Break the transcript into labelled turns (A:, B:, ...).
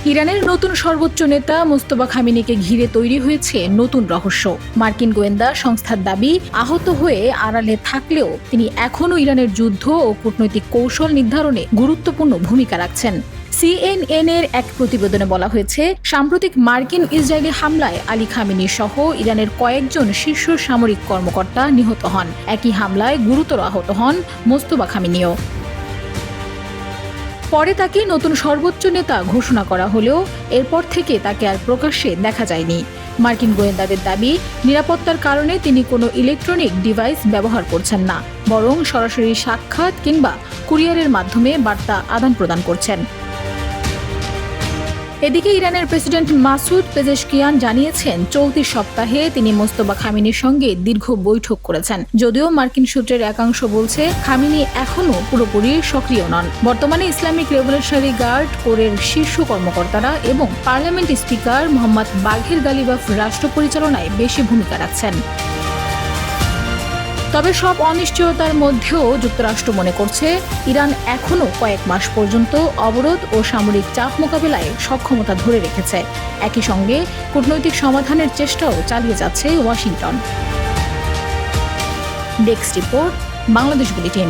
A: ইরানের নতুন সর্বোচ্চ নেতা মোস্তফা খামেনিকে ঘিরে তৈরি হয়েছে নতুন রহস্য। মার্কিন গোয়েন্দা সংস্থার দাবি, আহত হয়ে আড়ালে থাকলেও তিনি এখনও ইরানের যুদ্ধ ও কূটনৈতিক কৌশল নির্ধারণে গুরুত্বপূর্ণ ভূমিকা রাখছেন। CNN এর এক প্রতিবেদনে বলা হয়েছে, সাম্প্রতিক মার্কিন ইসরায়েলি হামলায় আলী খামেনি সহ ইরানের কয়েকজন শীর্ষ সামরিক কর্মকর্তা নিহত হন। একই হামলায় গুরুতর আহত হন মোস্তফা খামেনিও। পরে তাকে নতুন সর্বোচ্চ নেতা ঘোষণা করা হলেও এরপর থেকে তাকে আর প্রকাশ্যে দেখা যায়নি। মার্কিন গোয়েন্দাদের দাবি, নিরাপত্তার কারণে তিনি কোনো ইলেকট্রনিক ডিভাইস ব্যবহার করছেন না, বরং সরাসরি সাক্ষাৎ কিংবা কুরিয়ারের মাধ্যমে বার্তা আদান প্রদান করছেন। এদিকে ইরানের প্রেসিডেন্ট মাসুদ পেজেশকিয়ান জানিয়েছেন, চলতি সপ্তাহে তিনি মোস্তফা খামেনির সঙ্গে দীর্ঘ বৈঠক করেছেন। যদিও মার্কিন সূত্রের একাংশ বলছে, খামেনি এখনও পুরোপুরি সক্রিয় নন। বর্তমানে ইসলামিক রেভলিউশনারি গার্ড কোরের শীর্ষ কর্মকর্তারা এবং পার্লামেন্ট স্পিকার মোহাম্মদ বাঘের গালিবাফ রাষ্ট্র পরিচালনায় বেশি ভূমিকা রাখছেন। তবে সব অনিশ্চয়তার মধ্যেও যুক্তরাষ্ট্র মনে করছে, ইরান এখনও কয়েক মাস পর্যন্ত অবরোধ ও সামরিক চাপ মোকাবেলায় সক্ষমতা ধরে রেখেছে। একই সঙ্গে কূটনৈতিক সমাধানের চেষ্টাও চালিয়ে যাচ্ছে Washington. Desk report, Bangladesh bulletin.